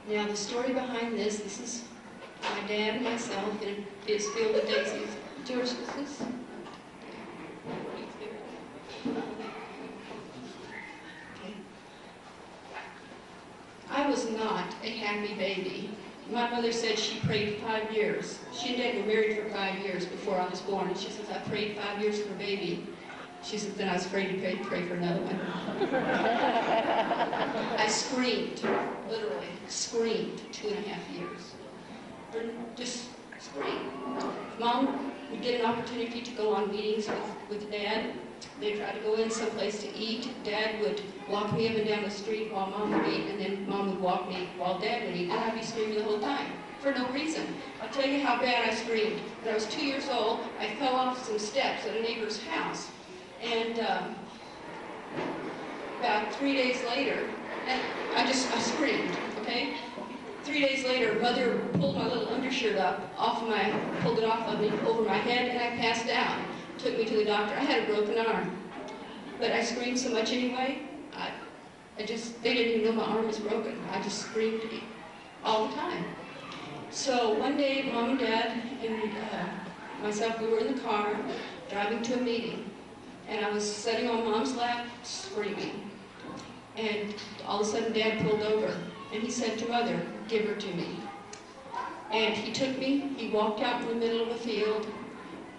Now, the story behind this is my dad and myself in his field of daisies. George, is this? Okay. I was not a happy baby. My mother said she prayed 5 years. She and Dad were married for 5 years before I was born, and she says, I prayed 5 years for a baby. She said, then I was afraid to pray for another one. I screamed, literally screamed 2.5 years. Just screamed. Mom would get an opportunity to go on meetings with Dad. They'd try to go in someplace to eat. Dad would walk me up and down the street while Mom would eat, and then Mom would walk me while Dad would eat, and I'd be screaming the whole time for no reason. I'll tell you how bad I screamed. When I was 2 years old, I fell off some steps at a neighbor's house. And about 3 days later, and I screamed, okay? 3 days later, Mother pulled my little undershirt up pulled it off of me over my head, and I passed out. Took me to the doctor. I had a broken arm. But I screamed so much anyway, they didn't even know my arm was broken. I just screamed all the time. So one day, Mom and Dad and myself, we were in the car driving to a meeting. And I was sitting on Mom's lap, screaming. And all of a sudden, Dad pulled over, and he said to Mother, give her to me. And he took me, he walked out in the middle of a field,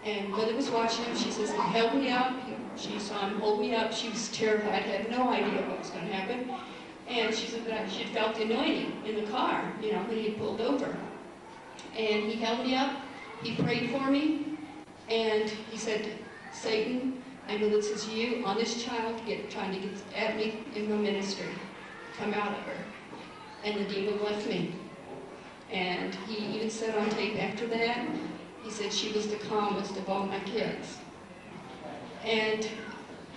and Mother was watching him. She says, he held me up, she saw him hold me up. She was terrified, had no idea what was going to happen. And she said that she had felt the anointing in the car, you know, when he had pulled over. And he held me up, he prayed for me, and he said, Satan, I know this is you on this child trying to get at me in my ministry. Come out of her. And the demon left me. And he even said on tape after that, he said she was the calmest of all my kids. And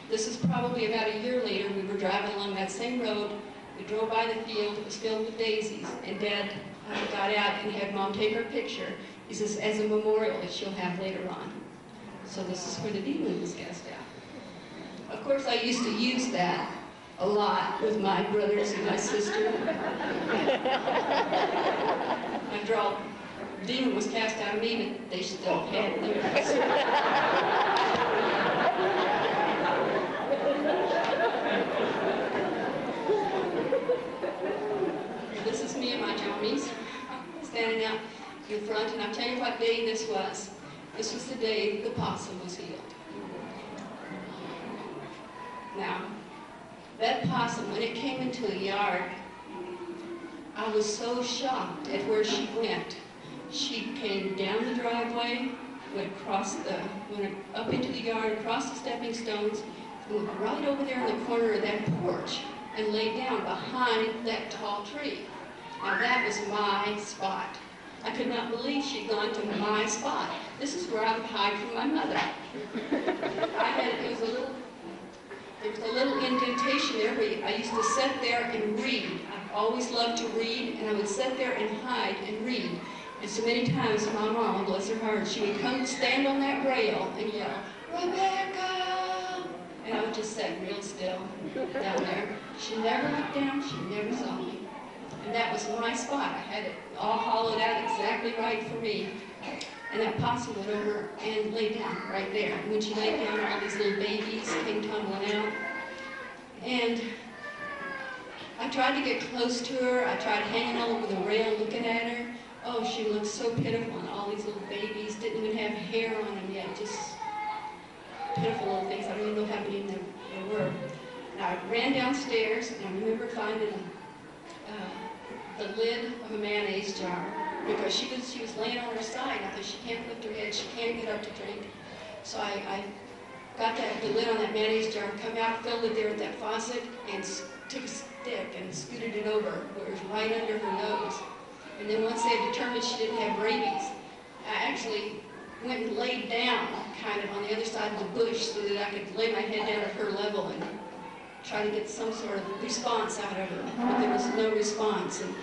this is probably about a year later. We were driving along that same road. We drove by the field. It was filled with daisies. And Dad got out and had Mom take her picture. He says, as a memorial that she'll have later on. So this is where the demon was cast out. Of course, I used to use that a lot with my brothers and my sister. After all, the demon was cast out of me, but they still had theirs. This is me and my jammies standing out in front, and I'll tell you what day this was. This was the day the possum was healed. Now, that possum, when it came into the yard, I was so shocked at where she went. She came down the driveway, went up into the yard, across the stepping stones, and went right over there in the corner of that porch and laid down behind that tall tree. Now that was my spot. I could not believe she'd gone to my spot. This is where I would hide from my mother. There was a little indentation there where I used to sit there and read. I always loved to read, and I would sit there and hide and read. And so many times my mom, bless her heart, she would come stand on that rail and yell, Rebekah! And I would just sit real still down there. She never looked down, she never saw me. And that was my spot. I had it all hollowed out exactly right for me. And that possum went over and laid down right there. And when she laid down, all these little babies came tumbling out. And I tried to get close to her. I tried hanging all over the rail looking at her. Oh, she looked so pitiful, and all these little babies didn't even have hair on them yet. Just pitiful little things. I don't even know how many there were. And I ran downstairs, and I remember finding the lid of a mayonnaise jar, because she was laying on her side. I thought, she can't lift her head, she can't get up to drink. So I got the lid on that mayonnaise jar, come out, filled it there at that faucet, and took a stick and scooted it over where it was right under her nose. And then once they had determined she didn't have rabies, I actually went and laid down kind of on the other side of the bush so that I could lay my head down at her level and try to get some sort of response out of her. But there was no response. And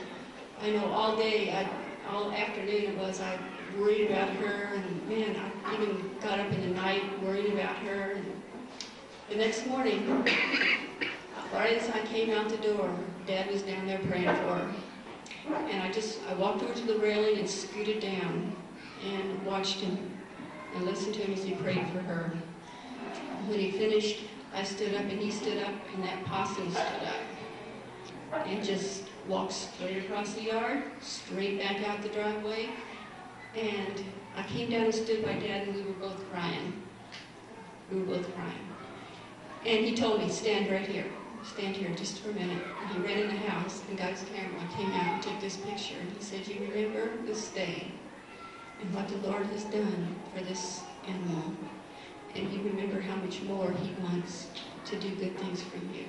I know all day, all afternoon I worried about her, and man, I even got up in the night worrying about her. And the next morning, right as I came out the door, Dad was down there praying for her. And I walked over to the railing and scooted down and watched him and listened to him as he prayed for her. When he finished, I stood up and he stood up and that possum stood up and just walked straight across the yard, straight back out the driveway. And I came down and stood by Dad and we were both crying. We were both crying. And he told me, stand right here. Stand here just for a minute. And he ran in the house and got his camera and came out and took this picture. And he said, you remember this day and what the Lord has done for this animal. And you remember how much more he wants to do good things for you.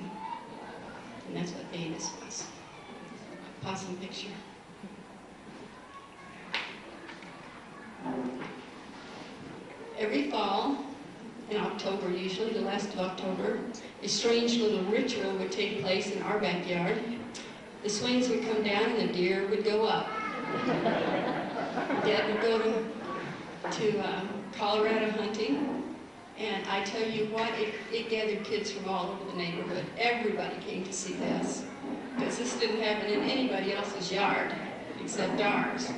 And that's what Davis was. Possum picture. Every fall, in October usually, the last of October, a strange little ritual would take place in our backyard. The swings would come down and the deer would go up. Dad would go to Colorado hunting, and I tell you what, it gathered kids from all over the neighborhood. Everybody came to see this, because this didn't happen in anybody else's yard except ours.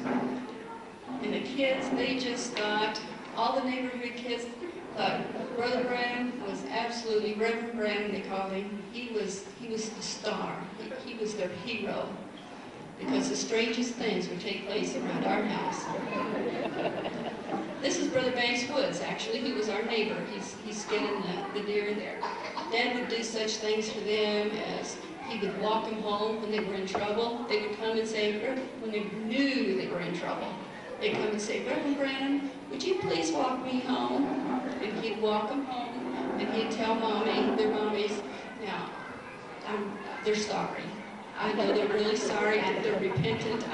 And the kids, they just thought, all the neighborhood kids thought Brother Branham was absolutely, Reverend Branham they called him, he was the star. He was their hero. Because the strangest things would take place around our house. This is Brother Banks Woods, actually. He was our neighbor. He's skinning the deer there. Dad would do such things for them as he would walk them home when they were in trouble. They would come and say, when they knew they were in trouble, they'd come and say, Reverend Branham, would you please walk me home? And he'd walk them home, and he'd tell Mommy, their mommies, now, they're sorry. I know they're really sorry, and they're repentant.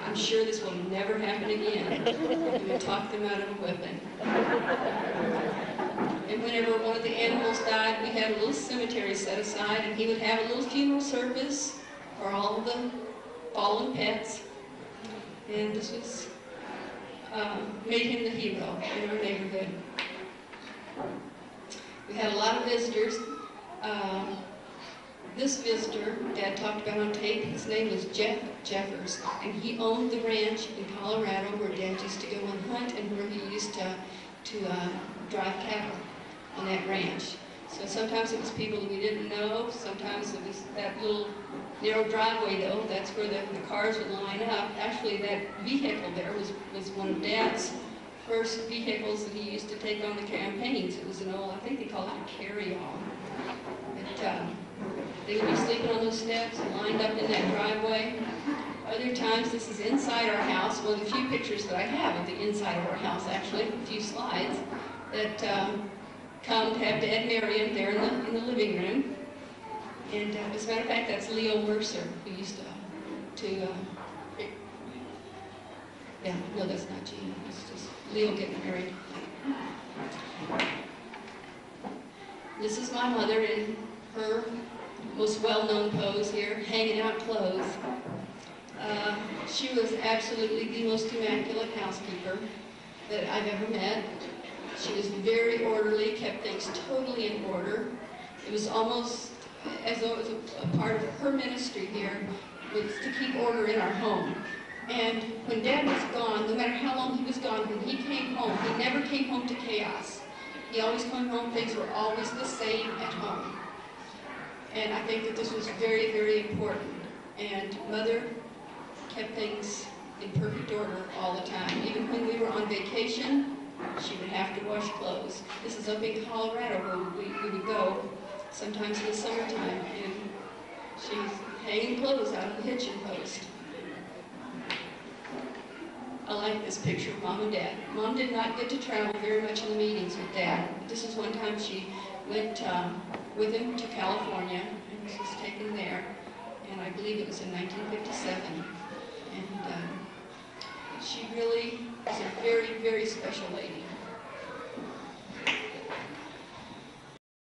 I'm sure this will never happen again. He would talk them out of a whipping. And whenever one of the animals died, we had a little cemetery set aside, and he would have a little funeral service for all the fallen pets. And this was made him the hero in our neighborhood. We had a lot of visitors. This visitor, Dad talked about on tape, his name was Jeff Jeffers, and he owned the ranch in Colorado where Dad used to go and hunt and where he used to drive cattle on that ranch. So sometimes it was people that we didn't know, sometimes it was that little narrow driveway though, that's where the cars would line up. Actually that vehicle there was one of Dad's first vehicles that he used to take on the campaigns. It was an old, I think they called it a carry-on. They would be sleeping on those steps and lined up in that driveway. Other times, this is inside our house, one of the few pictures that I have of the inside of our house, actually, a few slides, that come to have Dad marry him there in the living room. And as a matter of fact, that's Leo Mercer, who used to yeah, no, that's not Gene, it's just Leo getting married. This is my mother in her most well-known pose here, hanging out clothes. She was absolutely the most immaculate housekeeper that I've ever met. She was very orderly, kept things totally in order. It was almost as though it was a part of her ministry here, was to keep order in our home. And when Dad was gone, no matter how long he was gone, when he came home, he never came home to chaos. He always came home, things were always the same at home. And I think that this was very, very important. And Mother kept things in perfect order all the time. Even when we were on vacation, she would have to wash clothes. This is up in Colorado where we would go sometimes in the summertime, and she's hanging clothes out of the hitching post. I like this picture of Mom and Dad. Mom did not get to travel very much in the meetings with Dad. This is one time she went with him to California, and he was taken there, and I believe it was in 1957. And she really was a very, very special lady.